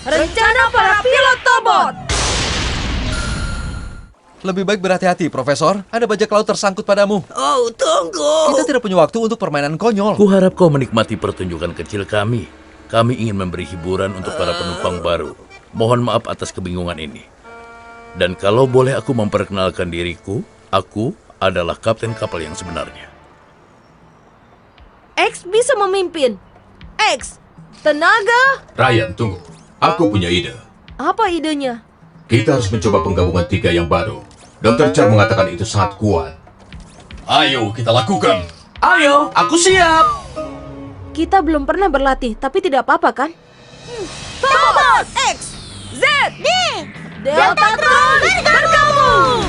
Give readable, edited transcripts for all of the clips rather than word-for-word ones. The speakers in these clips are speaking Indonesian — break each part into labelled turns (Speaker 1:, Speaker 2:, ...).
Speaker 1: Rencana para pilot Tobot.
Speaker 2: Lebih baik berhati-hati, Profesor. Ada bajak laut tersangkut padamu.
Speaker 3: Oh, tunggu.
Speaker 2: Kita tidak punya waktu untuk permainan konyol.
Speaker 4: Kuharap kau menikmati pertunjukan kecil kami. Kami ingin memberi hiburan untuk para penumpang baru. Mohon maaf atas kebingungan ini. Dan kalau boleh aku memperkenalkan diriku, aku adalah kapten kapal yang sebenarnya.
Speaker 1: X bisa memimpin. X, tenaga.
Speaker 5: Ryan, tunggu. Aku punya ide.
Speaker 1: Apa idenya?
Speaker 5: Kita harus mencoba penggabungan 3 yang baru. Dr. Char mengatakan itu sangat kuat. Ayo, kita lakukan.
Speaker 3: Ayo, aku siap.
Speaker 1: Kita belum pernah berlatih, tapi tidak apa-apa kan? Tobot! X, Z, D, Deltatron, bergabung!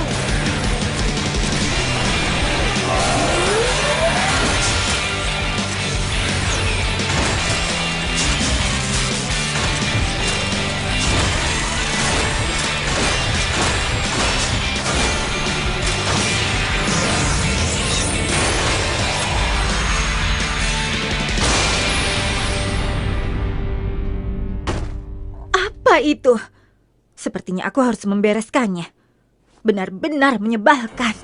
Speaker 1: Apa itu? Sepertinya aku harus membereskannya. Benar-benar menyebalkan.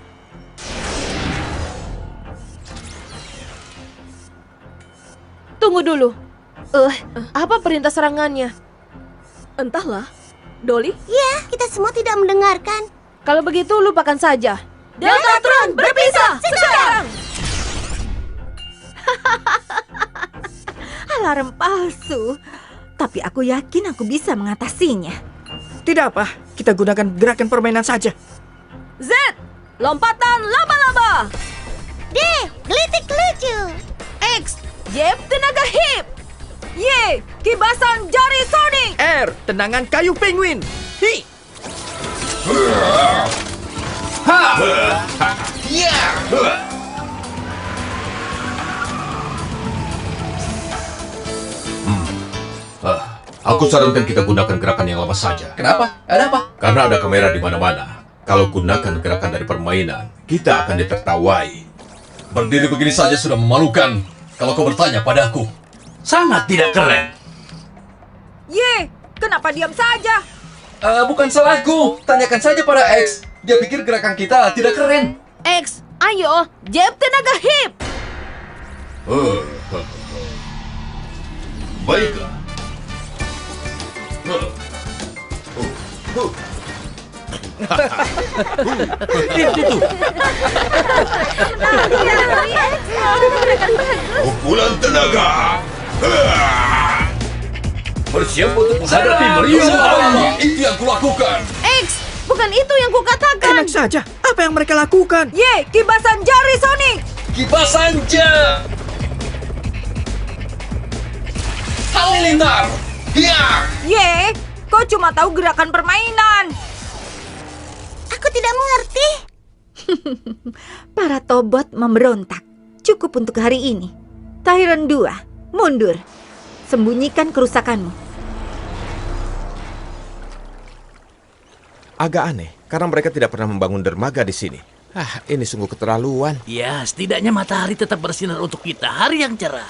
Speaker 1: Tunggu dulu. Apa perintah serangannya? Entahlah. Dolly?
Speaker 6: Ya, kita semua tidak mendengarkan.
Speaker 1: Kalau begitu lupakan saja. Deltatron berpisah sekarang! Alarm palsu. Tapi aku yakin aku bisa mengatasinya.
Speaker 3: Tidak apa, kita gunakan gerakan permainan saja.
Speaker 1: Z, lompatan laba-laba.
Speaker 6: D, gelitik lucu.
Speaker 1: X, jab tenaga hip. Y, kibasan jari sonic.
Speaker 3: R, tendangan kayu penguin. Hi.
Speaker 5: Aku sarankan kita gunakan gerakan yang lama saja.
Speaker 2: Kenapa? Ada apa?
Speaker 5: Karena ada kamera di mana-mana. Kalau gunakan gerakan dari permainan, kita akan ditertawai.
Speaker 7: Berdiri begini saja sudah memalukan. Kalau kau bertanya padaku.
Speaker 4: Sangat tidak keren.
Speaker 1: Y, kenapa diam saja?
Speaker 2: Bukan salahku. Tanyakan saja pada X. Dia pikir gerakan kita tidak keren.
Speaker 1: X, ayo, jab tenaga hip.
Speaker 5: Baiklah.
Speaker 4: Itu.
Speaker 5: Pukulan tenaga.
Speaker 4: Bersiap untuk menghadapi Mario.
Speaker 7: Itu yang kulakukan.
Speaker 1: X, bukan itu yang kukatakan.
Speaker 3: Enak saja. Apa yang mereka lakukan?
Speaker 1: Y, kibasan jari sonic.
Speaker 7: Kibasan jam. Halilintar. Hiar.
Speaker 1: Y, kau cuma tahu gerakan permainan.
Speaker 6: Aku tidak mengerti.
Speaker 1: Para Tobot memberontak. Cukup untuk hari ini. Tyron 2, mundur. Sembunyikan kerusakanmu.
Speaker 8: Agak aneh, karena mereka tidak pernah membangun dermaga di sini. Ini sungguh keterlaluan.
Speaker 4: Ya, setidaknya matahari tetap bersinar untuk kita. Hari yang cerah.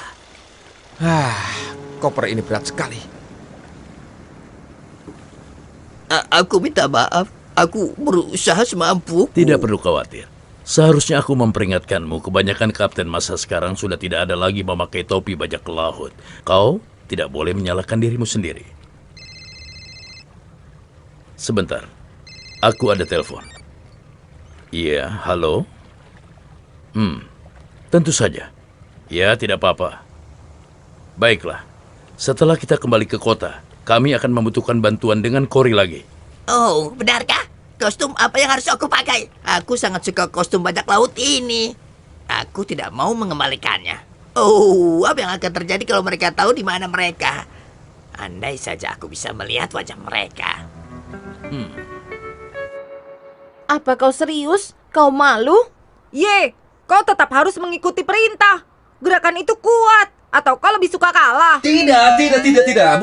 Speaker 8: Koper ini berat sekali.
Speaker 3: Aku minta maaf. Aku berusaha semampuku.
Speaker 4: Tidak perlu khawatir. Seharusnya aku memperingatkanmu, kebanyakan kapten masa sekarang sudah tidak ada lagi memakai topi bajak laut. Kau tidak boleh menyalahkan dirimu sendiri. Sebentar, aku ada telepon. Iya, halo? Tentu saja. Ya, tidak apa-apa. Baiklah, setelah kita kembali ke kota, kami akan membutuhkan bantuan dengan Cory lagi.
Speaker 3: Oh, benarkah? Kostum apa yang harus aku pakai? Aku sangat suka kostum bajak laut ini. Aku tidak mau mengembalikannya. Oh, apa yang akan terjadi kalau mereka tahu di mana mereka? Andai saja aku bisa melihat wajah mereka.
Speaker 1: Apa kau serius? Kau malu? Ye, kau tetap harus mengikuti perintah. Gerakan itu kuat. Atau kau lebih suka kalah?
Speaker 2: Tidak.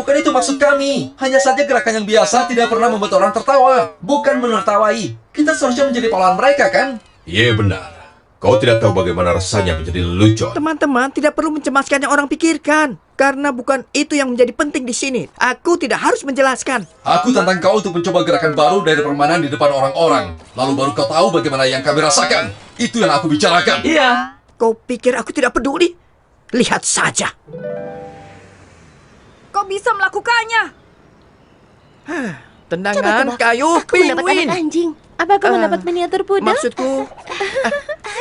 Speaker 2: Bukan itu maksud kami. Hanya saja gerakan yang biasa tidak pernah membuat orang tertawa. Bukan menertawai. Kita seharusnya menjadi pahlawan mereka, kan?
Speaker 5: Iya benar. Kau tidak tahu bagaimana rasanya menjadi lelucon.
Speaker 3: Teman-teman tidak perlu mencemaskan yang orang pikirkan. Karena bukan itu yang menjadi penting di sini. Aku tidak harus menjelaskan.
Speaker 7: Aku tantang kau untuk mencoba gerakan baru dari permainan di depan orang-orang. Lalu baru kau tahu bagaimana yang kami rasakan. Itu yang aku bicarakan.
Speaker 3: Iya. Kau pikir aku tidak peduli? Lihat saja.
Speaker 1: Kau bisa melakukannya.
Speaker 3: Tendangan
Speaker 6: Coba-coba.
Speaker 3: kayu
Speaker 6: Aku mendapat
Speaker 3: penguin.
Speaker 6: anak anjing.
Speaker 1: Apa kau mendapat miniatur pudel?
Speaker 3: Maksudku,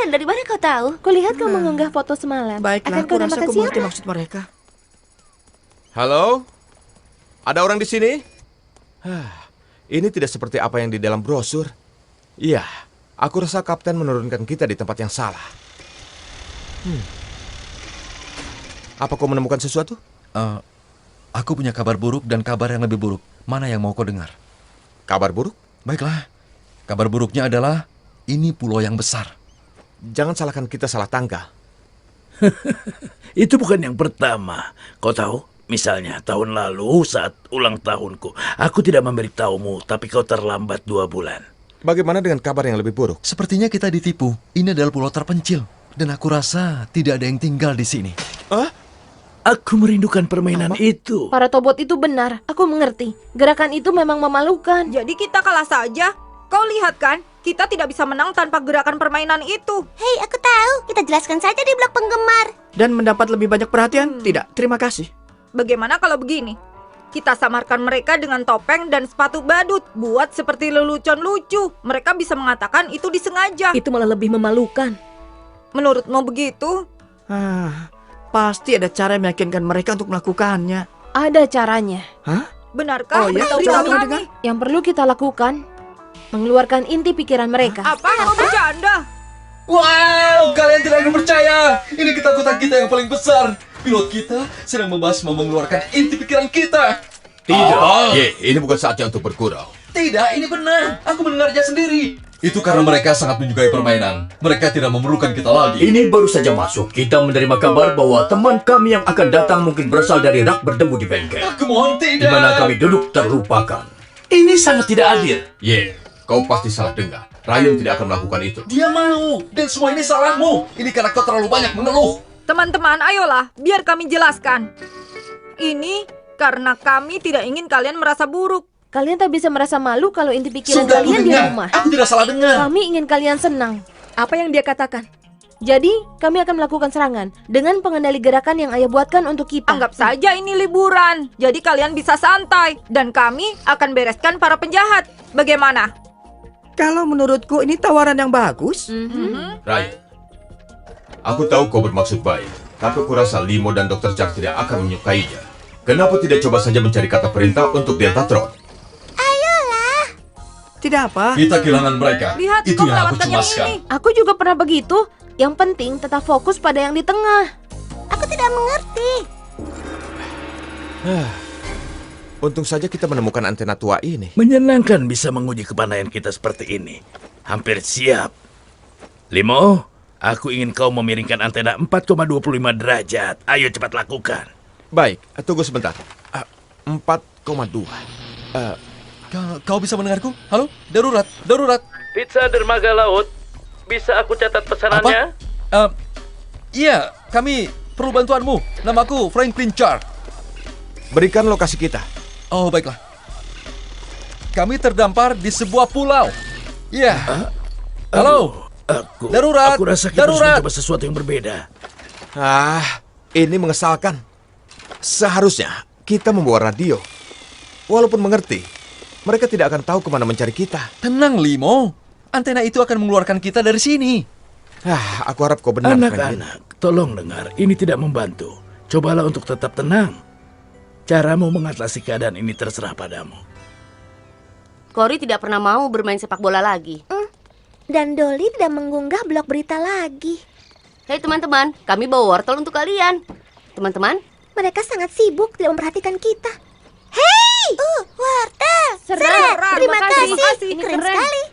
Speaker 6: Dari mana kau tahu?
Speaker 1: Kulihat kau mengunggah foto semalam.
Speaker 3: baiklah,
Speaker 1: Akan
Speaker 3: aku
Speaker 1: kau
Speaker 3: rasa
Speaker 1: namakan
Speaker 3: aku mengerti
Speaker 1: siapa?
Speaker 3: maksud mereka.
Speaker 8: Halo? Ada orang di sini? Ini tidak seperti apa yang di dalam brosur. Iya, aku rasa kapten menurunkan kita di tempat yang salah. Apa kau menemukan sesuatu?
Speaker 2: Aku punya kabar buruk dan kabar yang lebih buruk. Mana yang mau kau dengar?
Speaker 8: Kabar buruk?
Speaker 2: Baiklah. Kabar buruknya adalah ini pulau yang besar.
Speaker 8: Jangan salahkan kita salah tanggal.
Speaker 4: Itu bukan yang pertama. Kau tahu, misalnya tahun lalu saat ulang tahunku, aku tidak memberitahumu, tapi kau terlambat 2 bulan.
Speaker 8: Bagaimana dengan kabar yang lebih buruk?
Speaker 2: Sepertinya kita ditipu. Ini adalah pulau terpencil. Dan aku rasa tidak ada yang tinggal di sini.
Speaker 4: Aku merindukan permainan itu.
Speaker 1: Para tobot itu benar. Aku mengerti. Gerakan itu memang memalukan.
Speaker 9: Jadi kita kalah saja. Kau lihat kan, kita tidak bisa menang tanpa gerakan permainan itu.
Speaker 6: Hei, aku tahu. Kita jelaskan saja di blog penggemar.
Speaker 3: Dan mendapat lebih banyak perhatian? Tidak, terima kasih.
Speaker 9: Bagaimana kalau begini? Kita samarkan mereka dengan topeng dan sepatu badut. Buat seperti lelucon lucu. Mereka bisa mengatakan itu disengaja.
Speaker 1: Itu malah lebih memalukan.
Speaker 9: Menurutmu begitu?
Speaker 3: Pasti ada cara yang meyakinkan mereka untuk melakukannya.
Speaker 1: Ada caranya.
Speaker 9: Benarkah?
Speaker 3: Oh, ya?
Speaker 9: Beritahu
Speaker 3: Coba
Speaker 9: kami.
Speaker 3: aku dengar.
Speaker 1: Yang perlu kita lakukan, mengeluarkan inti pikiran mereka.
Speaker 9: Apa? Kau bercanda?
Speaker 7: Wow, kalian tidak akan percaya. Ini ketakutan kita yang paling besar. Pilot kita sedang membahas mau mengeluarkan inti pikiran kita.
Speaker 5: Tidak. Ini bukan saatnya untuk bergurau.
Speaker 7: Tidak, ini benar. Aku mendengarnya sendiri. Itu karena mereka sangat menyukai permainan. Mereka tidak memerlukan kita lagi.
Speaker 10: Ini baru saja masuk. Kita menerima kabar bahwa teman kami yang akan datang mungkin berasal dari rak bertemu di bengkel.
Speaker 7: Aku mohon
Speaker 10: Di
Speaker 7: tidak.
Speaker 10: mana kami duduk terlupakan.
Speaker 4: Ini sangat tidak adil.
Speaker 5: Kau pasti salah dengar. Ryan tidak akan melakukan itu.
Speaker 7: Dia mau. Dan semua ini salahmu. Ini karena kau terlalu banyak mengeluh.
Speaker 9: Teman-teman, ayolah, biar kami jelaskan. Ini karena kami tidak ingin kalian merasa buruk.
Speaker 1: Kalian tak bisa merasa malu kalau inti pikiran
Speaker 7: Sudah aku
Speaker 1: kalian di
Speaker 7: dengar.
Speaker 1: rumah.
Speaker 7: Aku tidak salah dengar.
Speaker 1: Kami ingin kalian senang. Apa yang dia katakan? Jadi, kami akan melakukan serangan dengan pengendali gerakan yang ayah buatkan untuk kita.
Speaker 9: Anggap saja ini liburan. Jadi kalian bisa santai. Dan kami akan bereskan para penjahat. Bagaimana?
Speaker 3: Kalau menurutku ini tawaran yang bagus.
Speaker 5: Ryan, aku tahu kau bermaksud baik, tapi aku rasa Limo dan Dr. Jack tidak akan menyukainya. Kenapa tidak coba saja mencari kata perintah untuk Deltatron?
Speaker 3: Tidak apa.
Speaker 7: Kita kehilangan mereka.
Speaker 9: Lihat,
Speaker 7: Itu
Speaker 9: kau
Speaker 7: yang aku
Speaker 9: melewatkan yang
Speaker 7: cemaskan.
Speaker 9: ini.
Speaker 1: Aku juga pernah begitu. Yang penting tetap fokus pada yang di tengah.
Speaker 6: Aku tidak mengerti.
Speaker 8: Untung saja kita menemukan antena tua ini.
Speaker 4: Menyenangkan bisa menguji kepandaian kita seperti ini. Hampir siap. Limo, aku ingin kau memiringkan antena 4,25 derajat. Ayo cepat lakukan.
Speaker 8: Baik, tunggu sebentar. 4,2.
Speaker 2: Kau bisa mendengarku? Halo? Darurat, darurat.
Speaker 4: Pizza dermaga laut. Bisa aku catat pesanannya?
Speaker 2: Iya, kami perlu bantuanmu. Namaku Franklin Char.
Speaker 8: Berikan lokasi kita.
Speaker 2: Oh, baiklah. Kami terdampar di sebuah pulau. Iya. Halo? Darurat,
Speaker 4: Aku rasa kita harus
Speaker 2: darurat.
Speaker 4: mencoba sesuatu yang berbeda.
Speaker 8: Ini mengesalkan. Seharusnya kita membawa radio. Walaupun mengerti, mereka tidak akan tahu kemana mencari kita.
Speaker 2: Tenang, Limo. Antena itu akan mengeluarkan kita dari sini.
Speaker 8: Aku harap kau benar, Franklin.
Speaker 4: Anak-anak, tolong dengar. Ini tidak membantu. Cobalah untuk tetap tenang. Caramu mengatasi keadaan ini terserah padamu.
Speaker 11: Cory tidak pernah mau bermain sepak bola lagi.
Speaker 6: Dan Dolly tidak mengunggah blog berita lagi.
Speaker 11: Hei teman-teman, kami bawa wortel untuk kalian. Teman-teman,
Speaker 6: Mereka sangat sibuk tidak memperhatikan kita. Hei! Wortel!
Speaker 1: Serang.
Speaker 6: Terima
Speaker 1: Terima
Speaker 6: kasih.
Speaker 1: kasih.
Speaker 6: Ini
Speaker 1: Ini
Speaker 6: keren
Speaker 1: keren.
Speaker 6: sekali.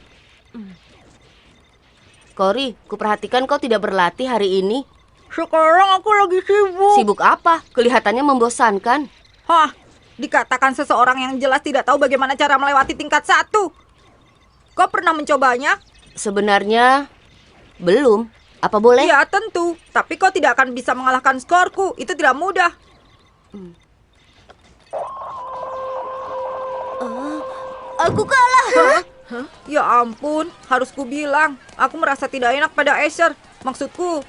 Speaker 11: Cory, kuperhatikan kau tidak berlatih hari ini.
Speaker 9: Sekarang aku lagi sibuk.
Speaker 11: Sibuk apa? Kelihatannya membosankan.
Speaker 9: Hah, dikatakan seseorang yang jelas tidak tahu bagaimana cara melewati tingkat 1. Kau pernah mencobanya?
Speaker 11: Sebenarnya, belum. Apa boleh?
Speaker 9: Ya tentu, tapi kau tidak akan bisa mengalahkan skorku. Itu tidak mudah.
Speaker 6: Aku kalah.
Speaker 9: Hah? Ya ampun, harus ku bilang. Aku merasa tidak enak pada Asher. Maksudku,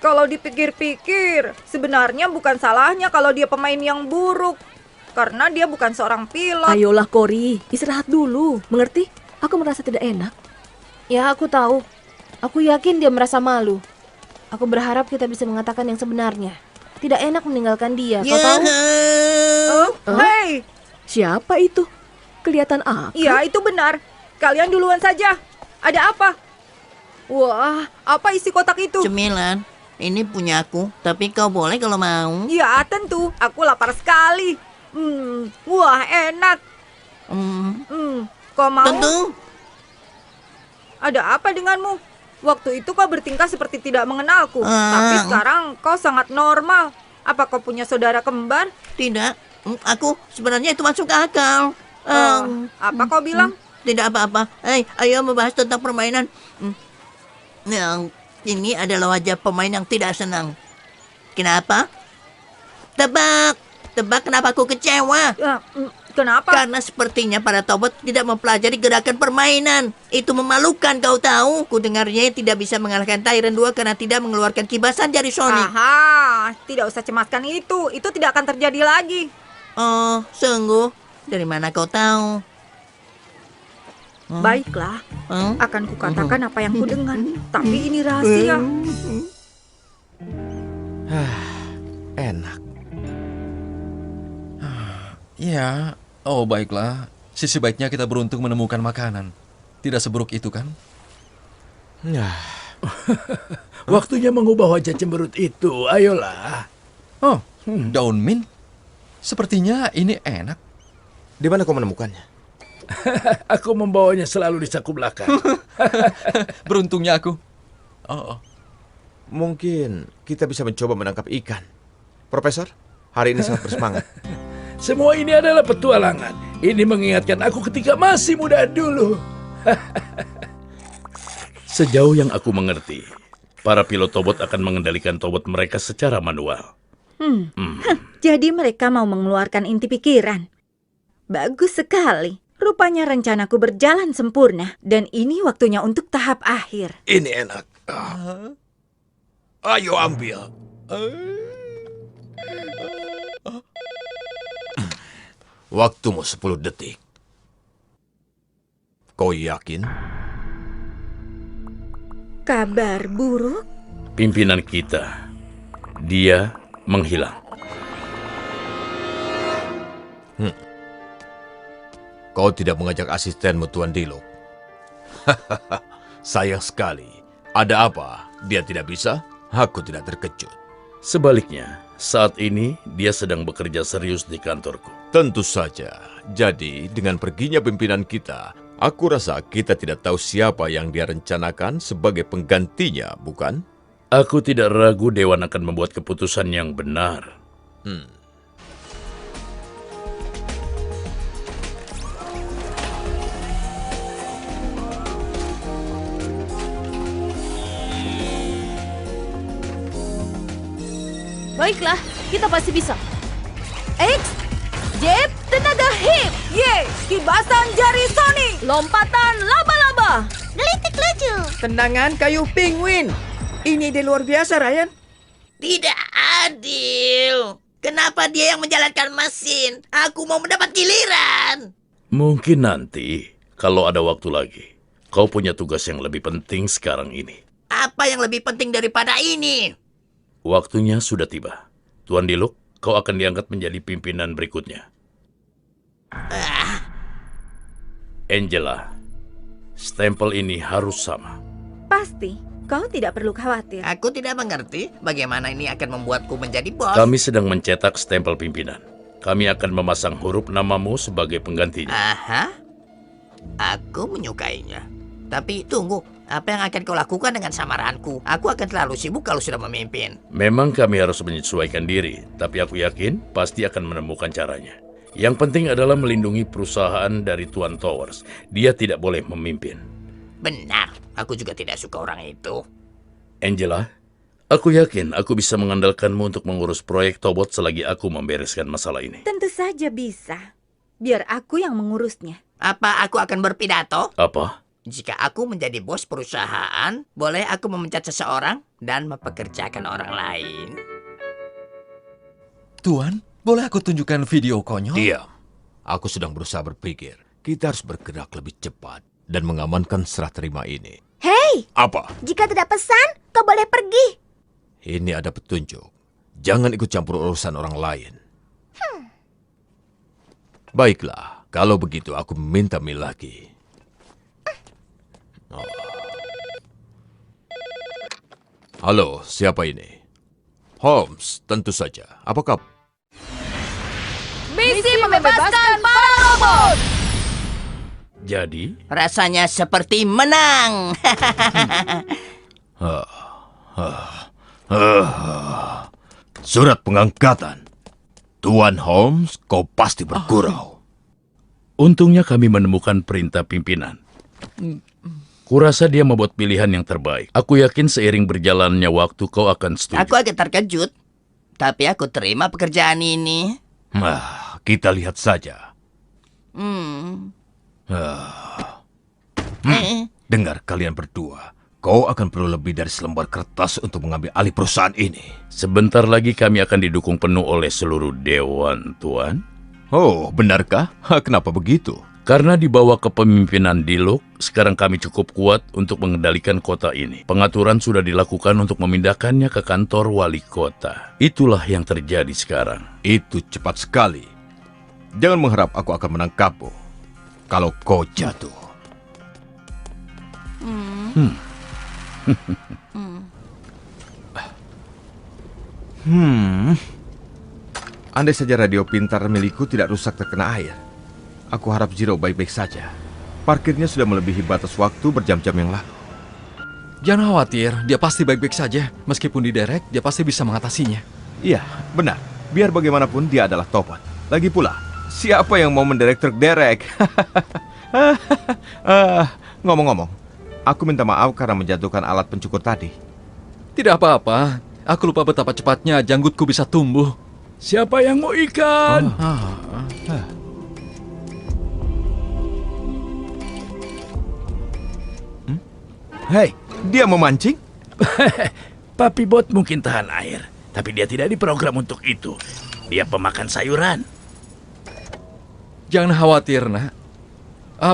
Speaker 9: kalau dipikir-pikir, sebenarnya bukan salahnya kalau dia pemain yang buruk. Karena dia bukan seorang pilot.
Speaker 12: Ayolah Cory, istirahat dulu. Mengerti? Aku merasa tidak enak.
Speaker 1: Ya, aku tahu. Aku yakin dia merasa malu. Aku berharap kita bisa mengatakan yang sebenarnya. Tidak enak meninggalkan dia, kau tahu?
Speaker 9: Hei!
Speaker 12: Siapa itu? Kelihatan akrab.
Speaker 9: Iya, itu benar. Kalian duluan saja. Ada apa? Wah, apa isi kotak itu?
Speaker 3: Cemilan, ini punya aku, tapi kau boleh kalau mau.
Speaker 9: Ya, tentu. Aku lapar sekali. Wah, enak. Kau mau?
Speaker 3: Tentu.
Speaker 9: Ada apa denganmu? Waktu itu kau bertingkah seperti tidak mengenalku. Tapi sekarang kau sangat normal. Apa kau punya saudara kembar?
Speaker 3: Tidak, aku sebenarnya itu masuk akal.
Speaker 9: Apa kau bilang?
Speaker 3: Tidak apa-apa. Ayo membahas tentang permainan. Ini adalah wajah pemain yang tidak senang. Kenapa? Tebak kenapa aku kecewa?
Speaker 9: Kenapa?
Speaker 3: Karena sepertinya para Tobot tidak mempelajari gerakan permainan. Itu memalukan, kau tahu. Kudengarnya tidak bisa mengalahkan Tyrant 2 karena tidak mengeluarkan kibasan jari Sonic.
Speaker 9: Aha, tidak usah cemaskan itu. Itu tidak akan terjadi lagi.
Speaker 3: Oh, sungguh? Dari mana kau tahu?
Speaker 9: Baiklah, akan kukatakan apa yang kudengar. Tapi ini rahasia.
Speaker 8: Enak.
Speaker 2: Ya, oh baiklah. Sisi baiknya kita beruntung menemukan makanan. Tidak seburuk itu kan?
Speaker 4: Waktunya mengubah wajah cemberut itu, ayolah.
Speaker 2: Oh, daun mint. Sepertinya ini enak.
Speaker 8: Di mana kau menemukannya?
Speaker 4: Aku membawanya selalu di saku belakang.
Speaker 2: Beruntungnya aku.
Speaker 8: Mungkin kita bisa mencoba menangkap ikan. Profesor, hari ini sangat bersemangat.
Speaker 4: Semua ini adalah petualangan. Ini mengingatkan aku ketika masih muda dulu. Sejauh yang aku mengerti, para pilot Tobot akan mengendalikan Tobot mereka secara manual.
Speaker 9: Jadi mereka mau mengeluarkan inti pikiran. Bagus sekali. Rupanya rencanaku berjalan sempurna. Dan ini waktunya untuk tahap akhir.
Speaker 4: Ini enak. Ayo ambil.
Speaker 8: Waktumu 10 detik. Kau yakin?
Speaker 9: Kabar buruk?
Speaker 4: Pimpinan kita, dia menghilang.
Speaker 8: Kau tidak mengajak asistenmu Tuan Dilok. Sayang sekali. Ada apa? Dia tidak bisa? Aku tidak terkejut.
Speaker 4: Sebaliknya, saat ini dia sedang bekerja serius di kantorku.
Speaker 8: Tentu saja. Jadi, dengan perginya pimpinan kita, aku rasa kita tidak tahu siapa yang dia rencanakan sebagai penggantinya, bukan?
Speaker 4: Aku tidak ragu Dewan akan membuat keputusan yang benar.
Speaker 1: Baiklah, kita pasti bisa. X, Jeb, tenaga hip.
Speaker 9: Ye, kibasan jari Sonic.
Speaker 1: Lompatan laba-laba.
Speaker 6: Gelitik lucu.
Speaker 13: Tendangan kayu penguin. Ini ide luar biasa, Ryan.
Speaker 3: Tidak adil. Kenapa dia yang menjalankan mesin? Aku mau mendapat giliran.
Speaker 4: Mungkin nanti, kalau ada waktu lagi, kau punya tugas yang lebih penting sekarang ini.
Speaker 3: Apa yang lebih penting daripada ini?
Speaker 4: Waktunya sudah tiba. Tuan Dilok, kau akan diangkat menjadi pimpinan berikutnya. Angela, stempel ini harus sama.
Speaker 9: Pasti, kau tidak perlu khawatir.
Speaker 3: Aku tidak mengerti bagaimana ini akan membuatku menjadi bos.
Speaker 4: Kami sedang mencetak stempel pimpinan. Kami akan memasang huruf namamu sebagai penggantinya.
Speaker 3: Aha, aku menyukainya. Tapi tunggu, apa yang akan kau lakukan dengan samaranku? Aku akan terlalu sibuk kalau sudah memimpin.
Speaker 4: Memang kami harus menyesuaikan diri, tapi aku yakin pasti akan menemukan caranya. Yang penting adalah melindungi perusahaan dari Tuan Towers. Dia tidak boleh memimpin.
Speaker 3: Benar, aku juga tidak suka orang itu.
Speaker 4: Angela, aku yakin aku bisa mengandalkanmu untuk mengurus proyek Tobot selagi aku membereskan masalah ini.
Speaker 9: Tentu saja bisa. Biar aku yang mengurusnya.
Speaker 3: Apa aku akan berpidato?
Speaker 4: Apa?
Speaker 3: Jika aku menjadi bos perusahaan, boleh aku memecat seseorang dan mempekerjakan orang lain.
Speaker 2: Tuan, boleh aku tunjukkan video konyol?
Speaker 5: Diam. Aku sedang berusaha berpikir. Kita harus bergerak lebih cepat dan mengamankan serah terima ini.
Speaker 6: Hei,
Speaker 5: Apa?
Speaker 6: jika tidak pesan, kau boleh pergi.
Speaker 5: Ini ada petunjuk. Jangan ikut campur urusan orang lain. Baiklah, kalau begitu aku meminta mil lagi. Oh. Halo, siapa ini? Holmes, tentu saja. Apakah...
Speaker 1: Misi membebaskan para robot.
Speaker 4: Jadi,
Speaker 3: Rasanya seperti menang.
Speaker 5: Surat pengangkatan. Tuan Holmes, kau pasti bergurau.
Speaker 4: untungnya kami menemukan perintah pimpinan. Kurasa dia membuat pilihan yang terbaik. Aku yakin seiring berjalannya waktu kau akan setuju.
Speaker 3: Aku agak terkejut, tapi aku terima pekerjaan ini.
Speaker 5: Kita lihat saja. Dengar kalian berdua. Kau akan perlu lebih dari selembar kertas untuk mengambil alih perusahaan ini.
Speaker 4: Sebentar lagi kami akan didukung penuh oleh seluruh dewan, Tuan.
Speaker 5: Oh, benarkah? Kenapa begitu?
Speaker 4: Karena di bawah kepemimpinan Diluc, sekarang kami cukup kuat untuk mengendalikan kota ini. Pengaturan sudah dilakukan untuk memindahkannya ke kantor wali kota. Itulah yang terjadi sekarang.
Speaker 5: Itu cepat sekali. Jangan mengharap aku akan menangkapmu kalau kau jatuh. Andai saja radio pintar milikku tidak rusak terkena air. Aku harap Zero baik-baik saja. Parkirnya sudah melebihi batas waktu berjam-jam yang lalu.
Speaker 2: Jangan khawatir, dia pasti baik-baik saja. Meskipun diderek, dia pasti bisa mengatasinya.
Speaker 5: Iya, benar. Biar bagaimanapun dia adalah Tobot. Lagi pula, siapa yang mau menderek truk derek? Ngomong-ngomong, aku minta maaf karena menjatuhkan alat pencukur tadi.
Speaker 2: Tidak apa-apa. Aku lupa betapa cepatnya janggutku bisa tumbuh.
Speaker 4: Siapa yang mau ikan?
Speaker 5: Hei, dia memancing?
Speaker 4: Papi Bot mungkin tahan air, tapi dia tidak diprogram untuk itu. Dia pemakan sayuran.
Speaker 2: Jangan khawatir, nak.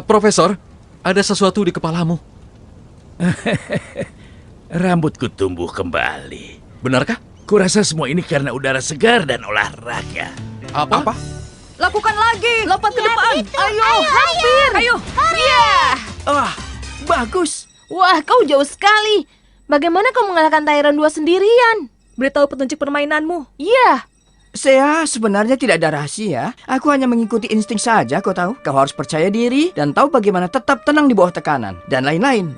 Speaker 2: Profesor, ada sesuatu di kepalamu.
Speaker 4: Rambutku tumbuh kembali.
Speaker 2: Benarkah?
Speaker 4: Kurasa semua ini karena udara segar dan olahraga.
Speaker 2: Apa?
Speaker 9: Lakukan lagi.
Speaker 1: Lompat ke depan.
Speaker 6: Ayo, hampir.
Speaker 1: Ayo.
Speaker 13: Bagus.
Speaker 12: Wah, kau jauh sekali. Bagaimana kau mengalahkan Tyrant 2 sendirian?
Speaker 1: Beritahu petunjuk permainanmu.
Speaker 12: Iya.
Speaker 13: Saya sebenarnya tidak ada rahasia. Aku hanya mengikuti insting saja, kau tahu. Kau harus percaya diri dan tahu bagaimana tetap tenang di bawah tekanan. Dan lain-lain.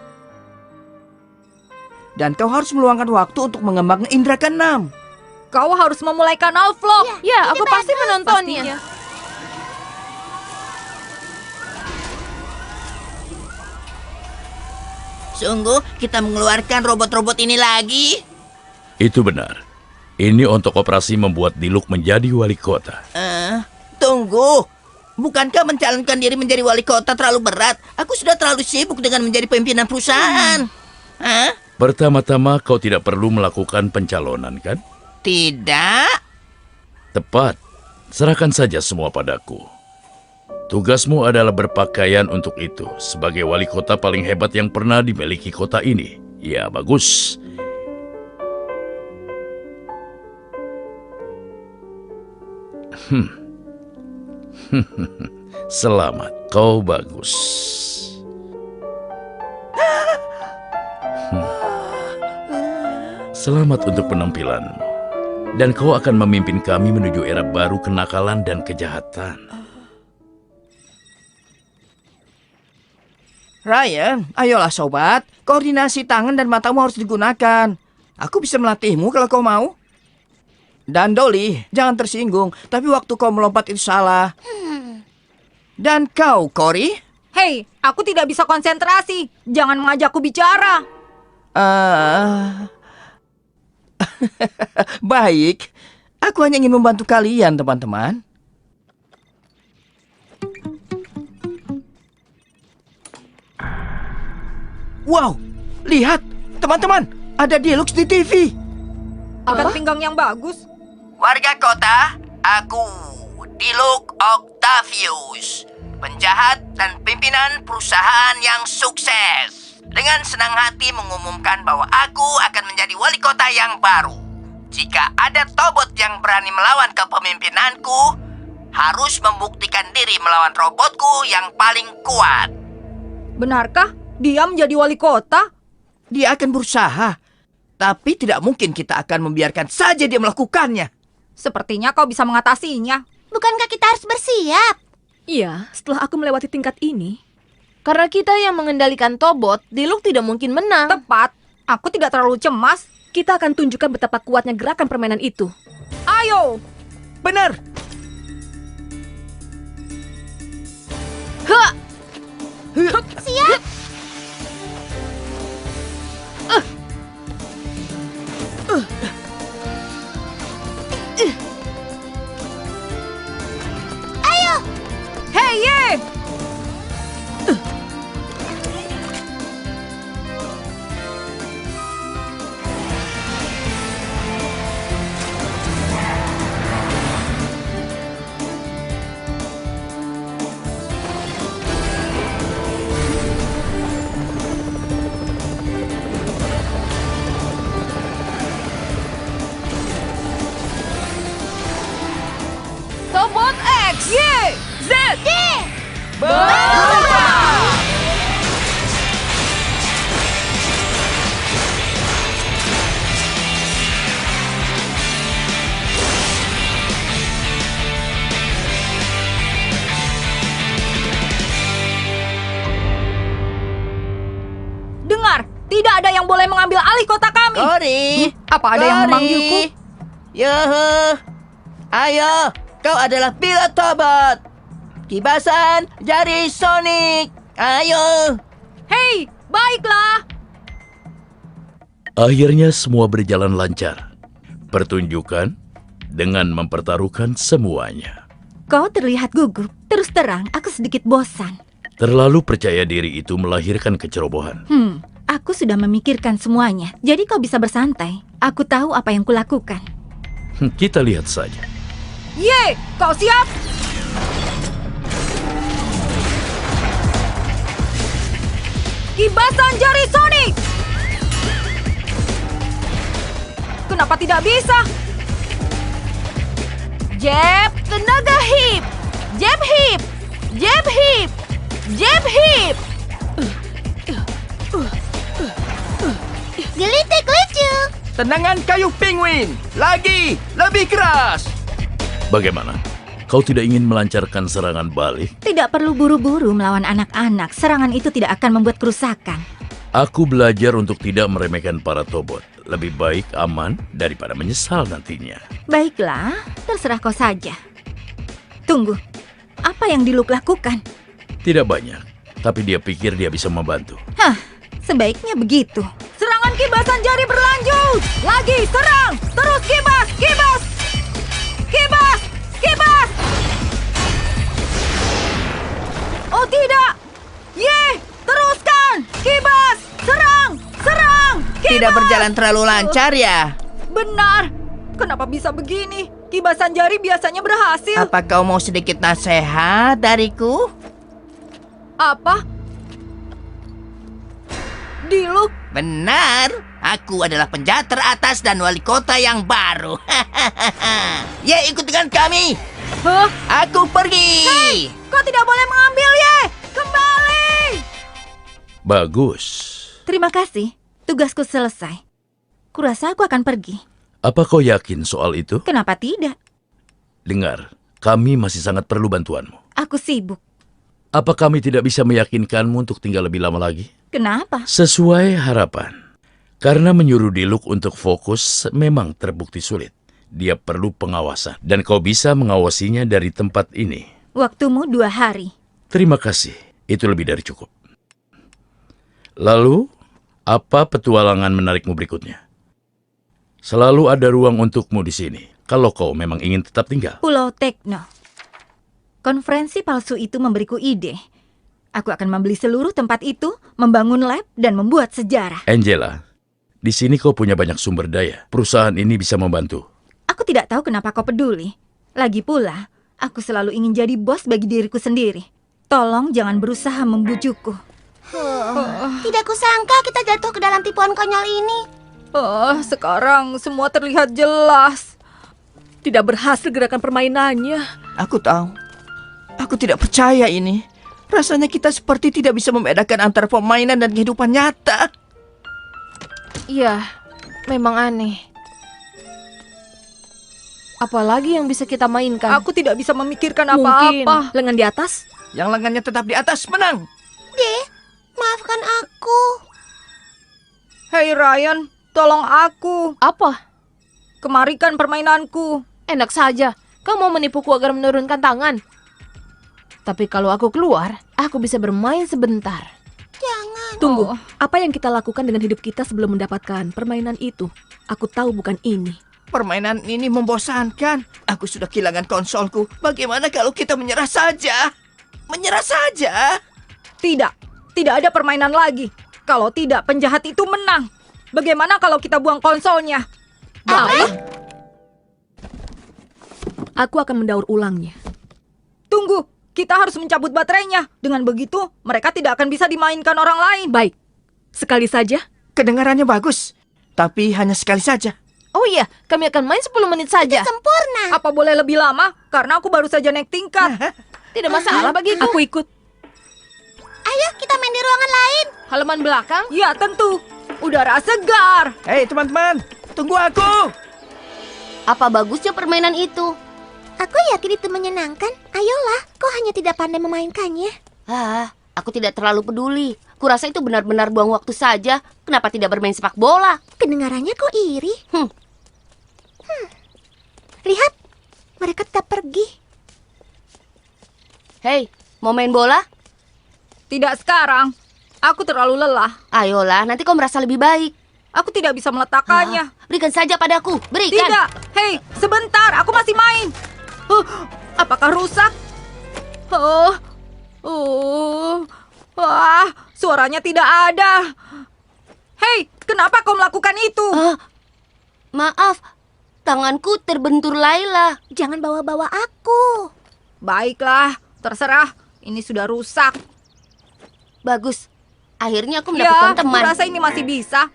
Speaker 13: Dan kau harus meluangkan waktu untuk mengembangkan indera keenam.
Speaker 9: Kau harus memulai kanal vlog.
Speaker 12: Ya, aku pasti menontonnya.
Speaker 3: Sungguh, kita mengeluarkan robot-robot ini lagi?
Speaker 4: Itu benar. Ini untuk operasi membuat Diluc menjadi wali kota.
Speaker 3: Tunggu. Bukankah mencalonkan diri menjadi wali kota terlalu berat? Aku sudah terlalu sibuk dengan menjadi pimpinan perusahaan.
Speaker 4: Pertama-tama kau tidak perlu melakukan pencalonan, kan?
Speaker 3: Tidak.
Speaker 4: Tepat. Serahkan saja semua padaku. Tugasmu adalah berpakaian untuk itu sebagai wali kota paling hebat yang pernah dimiliki kota ini. Ya, bagus. Selamat, kau bagus. Selamat untuk penampilanmu. Dan kau akan memimpin kami menuju era baru kenakalan dan kejahatan.
Speaker 13: Ryan, ayolah sobat. Koordinasi tangan dan matamu harus digunakan. Aku bisa melatihmu kalau kau mau. Dan Dolly, jangan tersinggung. Tapi waktu kau melompat itu salah. Dan kau, Cory?
Speaker 9: Hei, aku tidak bisa konsentrasi. Jangan mengajakku bicara.
Speaker 13: Baik, aku hanya ingin membantu kalian, teman-teman. Wow, lihat, teman-teman, ada Deluxe di TV.
Speaker 9: Ikan pinggang yang bagus.
Speaker 3: Warga kota, aku Diluc Octavius, penjahat dan pimpinan perusahaan yang sukses. Dengan senang hati mengumumkan bahwa aku akan menjadi wali kota yang baru. Jika ada Tobot yang berani melawan kepemimpinanku, harus membuktikan diri melawan robotku yang paling kuat.
Speaker 9: Benarkah dia menjadi wali kota?
Speaker 13: Dia akan berusaha, tapi tidak mungkin kita akan membiarkan saja dia melakukannya.
Speaker 9: Sepertinya kau bisa mengatasinya.
Speaker 6: Bukankah kita harus bersiap?
Speaker 12: Iya, setelah aku melewati tingkat ini. Karena kita yang mengendalikan Tobot, Diluc tidak mungkin menang.
Speaker 9: Tepat. Aku tidak terlalu cemas.
Speaker 12: Kita akan tunjukkan betapa kuatnya gerakan permainan itu.
Speaker 9: Ayo!
Speaker 13: Benar!
Speaker 12: Ha!
Speaker 6: Siap! Ayo!
Speaker 9: Hey, ye!
Speaker 12: Tobot X!
Speaker 9: Y!
Speaker 12: Z!
Speaker 9: Dengar, tidak ada yang boleh mengambil alih kota kami.
Speaker 13: Kori!
Speaker 9: Apa ada yang memanggilku?
Speaker 13: Yuhu! Ayo, kau adalah pilot Tobot. Kibasan jari Sonic. Ayo!
Speaker 9: Hei, baiklah.
Speaker 4: Akhirnya semua berjalan lancar. Pertunjukan dengan mempertaruhkan semuanya.
Speaker 1: Kau terlihat gugup. Terus terang, aku sedikit bosan.
Speaker 4: Terlalu percaya diri itu melahirkan kecerobohan.
Speaker 1: Aku sudah memikirkan semuanya. Jadi kau bisa bersantai. Aku tahu apa yang kulakukan.
Speaker 4: Kita lihat saja.
Speaker 9: Ye, kau siap? Kibasan jari Sonic. Kenapa tidak bisa?
Speaker 12: Jab tenaga hip! Jab hip! Jab hip! Jab hip!
Speaker 6: Gelitik lucu.
Speaker 13: Tendangan kayu penguin. Lagi, lebih keras.
Speaker 4: Bagaimana? Kau tidak ingin melancarkan serangan balik?
Speaker 1: Tidak perlu buru-buru melawan anak-anak. Serangan itu tidak akan membuat kerusakan.
Speaker 4: Aku belajar untuk tidak meremehkan para Tobot. Lebih baik aman daripada menyesal nantinya.
Speaker 1: Baiklah, terserah kau saja. Tunggu, apa yang Diluc lakukan?
Speaker 4: Tidak banyak, tapi dia pikir dia bisa membantu.
Speaker 1: Hah, sebaiknya begitu.
Speaker 9: Serangan kibasan jari berlanjut. Lagi, serang. Terus kibas, kibas. Kibas, kibas. Oh tidak. Ye, teruskan. Kibas, serang, serang. Kibas.
Speaker 13: Tidak berjalan terlalu lancar ya?
Speaker 9: Benar. Kenapa bisa begini? Kibasan jari biasanya berhasil.
Speaker 13: Apa kau mau sedikit nasihat dariku?
Speaker 9: Apa? Diluc?
Speaker 3: Benar, aku adalah penjahat teratas dan wali kota yang baru. Ye, ikut dengan kami.
Speaker 9: Hah?
Speaker 3: Aku pergi.
Speaker 9: Hei, kau tidak boleh mengambil, Ye. Kembali.
Speaker 4: Bagus.
Speaker 1: Terima kasih, tugasku selesai. Kurasa aku akan pergi.
Speaker 4: Apa kau yakin soal itu?
Speaker 1: Kenapa tidak?
Speaker 4: Dengar, kami masih sangat perlu bantuanmu.
Speaker 1: Aku sibuk.
Speaker 4: Apa kami tidak bisa meyakinkanmu untuk tinggal lebih lama lagi?
Speaker 1: Kenapa?
Speaker 4: Sesuai harapan. Karena menyuruh Diluc untuk fokus memang terbukti sulit. Dia perlu pengawasan. Dan kau bisa mengawasinya dari tempat ini.
Speaker 1: Waktumu 2 hari.
Speaker 4: Terima kasih. Itu lebih dari cukup. Lalu, apa petualangan menarikmu berikutnya? Selalu ada ruang untukmu di sini, kalau kau memang ingin tetap tinggal.
Speaker 9: Pulau Tekno. Konferensi palsu itu memberiku ide. Aku akan membeli seluruh tempat itu, membangun lab, dan membuat sejarah.
Speaker 4: Angela, di sini kau punya banyak sumber daya. Perusahaan ini bisa membantu.
Speaker 9: Aku tidak tahu kenapa kau peduli. Lagi pula, aku selalu ingin jadi bos bagi diriku sendiri. Tolong jangan berusaha membujukku.
Speaker 6: Tidak kusangka kita jatuh ke dalam tipuan konyol ini.
Speaker 12: Sekarang semua terlihat jelas. Tidak berhasil gerakan permainannya.
Speaker 13: Aku tahu. Aku tidak percaya ini. Rasanya kita seperti tidak bisa membedakan antara permainan dan kehidupan nyata.
Speaker 12: Iya, memang aneh. Apalagi yang bisa kita mainkan?
Speaker 9: Aku tidak bisa memikirkan
Speaker 12: Mungkin
Speaker 9: apa-apa.
Speaker 12: lengan di atas?
Speaker 13: Yang lengannya tetap di atas menang.
Speaker 6: Maafkan aku.
Speaker 9: Hei Ryan, tolong aku.
Speaker 12: Apa?
Speaker 9: Kemarikan permainanku.
Speaker 12: Enak saja. Kau mau menipuku agar menurunkan tangan? Tapi kalau aku keluar, aku bisa bermain sebentar.
Speaker 6: Jangan.
Speaker 12: Tunggu, apa yang kita lakukan dengan hidup kita sebelum mendapatkan permainan itu? Aku tahu bukan ini.
Speaker 13: Permainan ini membosankan. Aku sudah kehilangan konsolku. Bagaimana kalau kita menyerah saja? Menyerah saja?
Speaker 9: Tidak ada permainan lagi. Kalau tidak, penjahat itu menang. Bagaimana kalau kita buang konsolnya?
Speaker 12: Baik. Aku akan mendaur ulangnya.
Speaker 9: Tunggu, kita harus mencabut baterainya. Dengan begitu, mereka tidak akan bisa dimainkan orang lain.
Speaker 12: Baik, sekali saja.
Speaker 13: Kedengarannya bagus, tapi hanya sekali saja.
Speaker 12: Oh iya, kami akan main 10 menit saja.
Speaker 6: Sempurna.
Speaker 9: Apa boleh lebih lama? Karena aku baru saja naik tingkat.
Speaker 12: Tidak masalah bagiku. Aku ikut.
Speaker 6: Ayo kita main di ruangan lain.
Speaker 12: Halaman belakang?
Speaker 9: Ya tentu. Udara segar.
Speaker 13: Hei teman-teman, tunggu aku.
Speaker 11: Apa bagusnya permainan itu?
Speaker 6: Aku yakin itu menyenangkan. Ayolah, kau hanya tidak pandai memainkannya.
Speaker 11: Aku tidak terlalu peduli. Kurasa itu benar-benar buang waktu saja. Kenapa tidak bermain sepak bola?
Speaker 6: Kedengarannya kau iri. Lihat, mereka tetap pergi.
Speaker 11: Hei, mau main bola?
Speaker 9: Tidak sekarang. Aku terlalu lelah.
Speaker 11: Ayolah, nanti kau merasa lebih baik.
Speaker 9: Aku tidak bisa meletakkannya.
Speaker 11: Berikan saja padaku, berikan.
Speaker 9: Tidak. Hei, sebentar. Aku masih main. Apakah rusak? Wah, suaranya tidak ada. Hei, kenapa kau melakukan itu?
Speaker 11: Maaf, tanganku terbentur Laila.
Speaker 6: Jangan bawa-bawa aku.
Speaker 9: Baiklah, terserah. Ini sudah rusak.
Speaker 11: Bagus. Akhirnya aku mendapatkan teman.
Speaker 9: Aku rasa ini masih bisa.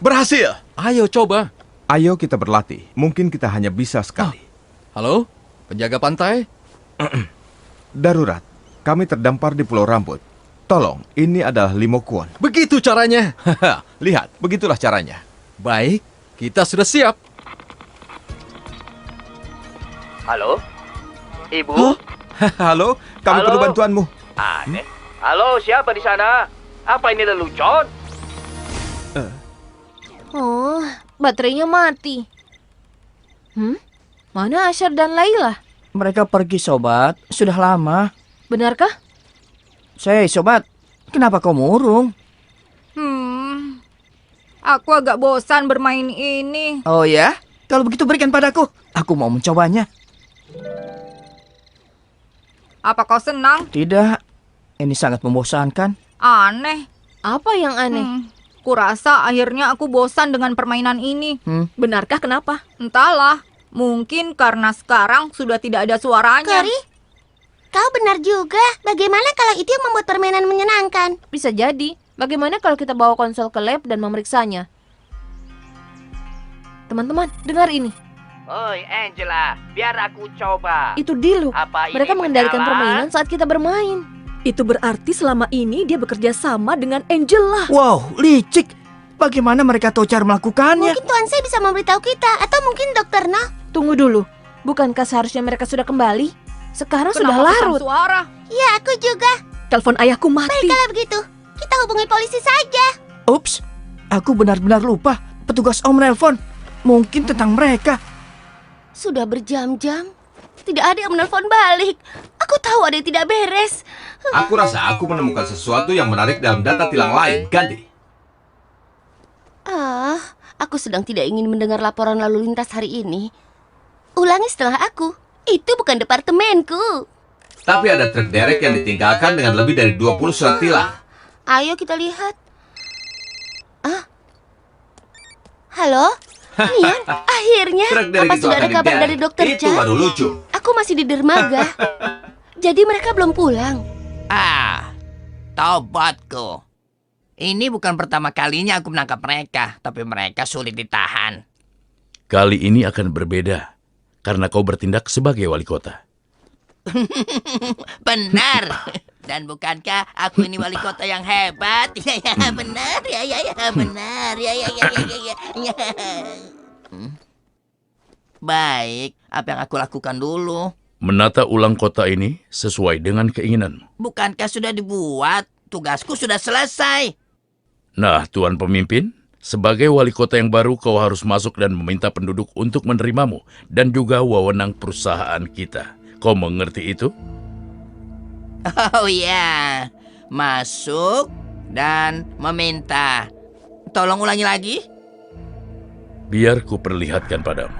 Speaker 5: Berhasil.
Speaker 2: Ayo coba.
Speaker 8: Ayo kita berlatih. Mungkin kita hanya bisa sekali.
Speaker 2: Halo, penjaga pantai?
Speaker 8: Darurat. Kami terdampar di Pulau Rambut. Tolong, ini adalah Limokuon.
Speaker 2: Begitu caranya.
Speaker 8: Lihat, begitulah caranya.
Speaker 2: Baik, kita sudah siap.
Speaker 10: Halo? Ibu?
Speaker 8: Halo, kami
Speaker 10: Halo?
Speaker 8: perlu bantuanmu.
Speaker 10: Aneh. Halo, siapa di sana? Apa ini lelucon?
Speaker 12: Oh, baterainya mati. Mana Asyar dan Laila?
Speaker 13: Mereka pergi, sobat. Sudah lama.
Speaker 12: Benarkah?
Speaker 13: Sobat. Kenapa kau murung?
Speaker 9: Aku agak bosan bermain ini.
Speaker 13: Oh ya? Kalau begitu berikan padaku. Aku mau mencobanya.
Speaker 9: Apa kau senang?
Speaker 13: Tidak. Ini sangat membosankan.
Speaker 9: Aneh.
Speaker 12: Apa yang aneh?
Speaker 9: Kurasa akhirnya aku bosan dengan permainan ini.
Speaker 12: Benarkah kenapa?
Speaker 9: Entahlah. Mungkin karena sekarang sudah tidak ada suaranya.
Speaker 6: Kori, kau benar juga. Bagaimana kalau itu yang membuat permainan menyenangkan?
Speaker 12: Bisa jadi. Bagaimana kalau kita bawa konsol ke lab dan memeriksanya? Teman-teman, dengar ini.
Speaker 10: Oi, Angela, biar aku coba.
Speaker 12: Itu Dilu.
Speaker 10: Apa ini
Speaker 12: Mereka mengendalikan
Speaker 10: menyala?
Speaker 12: permainan saat kita bermain. Itu berarti selama ini dia bekerja sama dengan Angela.
Speaker 13: Wow, licik. Bagaimana mereka tahu cara melakukannya?
Speaker 6: Mungkin Tuan Sai bisa memberitahu kita. Atau mungkin Dokter No.
Speaker 12: Tunggu dulu. Bukankah seharusnya mereka sudah kembali? Sekarang sudah
Speaker 9: Kenapa
Speaker 12: larut.
Speaker 9: bukan suara?
Speaker 6: Ya, aku juga.
Speaker 12: Telepon ayahku mati.
Speaker 6: Baiklah begitu. Kita hubungi polisi saja.
Speaker 13: Ups, aku benar-benar lupa. Petugas Om nelpon. Mungkin tentang mereka.
Speaker 11: Sudah berjam-jam. Tidak ada yang menelpon balik. Aku tahu ada yang tidak beres.
Speaker 5: Aku rasa aku menemukan sesuatu yang menarik dalam data tilang lain. Ganti.
Speaker 11: Aku sedang tidak ingin mendengar laporan lalu lintas hari ini. Ulangi setelah aku. Itu bukan departemenku.
Speaker 5: Tapi ada truk derek yang ditinggalkan dengan lebih dari 20 surat tilang.
Speaker 11: Ayo kita lihat. Halo? Nian, akhirnya.
Speaker 5: Truk derek
Speaker 11: Apa
Speaker 5: itu
Speaker 11: sudah ada
Speaker 5: akan
Speaker 11: kabar
Speaker 5: diderek.
Speaker 11: dari dokter
Speaker 5: Itu
Speaker 11: Jack?
Speaker 5: baru lucu.
Speaker 11: Aku masih di dermaga. Jadi mereka belum pulang.
Speaker 3: Tobatku. Ini bukan pertama kalinya aku menangkap mereka, tapi mereka sulit ditahan.
Speaker 4: Kali ini akan berbeda, karena kau bertindak sebagai wali kota.
Speaker 3: Benar. Dan bukankah aku ini wali kota yang hebat? Ya, benar. Ya, benar. Ya. Baik, apa yang aku lakukan dulu?
Speaker 4: Menata ulang kota ini sesuai dengan keinginanmu.
Speaker 3: Bukankah sudah dibuat? Tugasku sudah selesai.
Speaker 4: Nah, Tuan Pemimpin, sebagai wali kota yang baru kau harus masuk dan meminta penduduk untuk menerimamu dan juga wewenang perusahaan kita. Kau mengerti itu?
Speaker 3: Oh ya, masuk dan meminta. Tolong ulangi lagi.
Speaker 4: Biar ku perlihatkan padamu.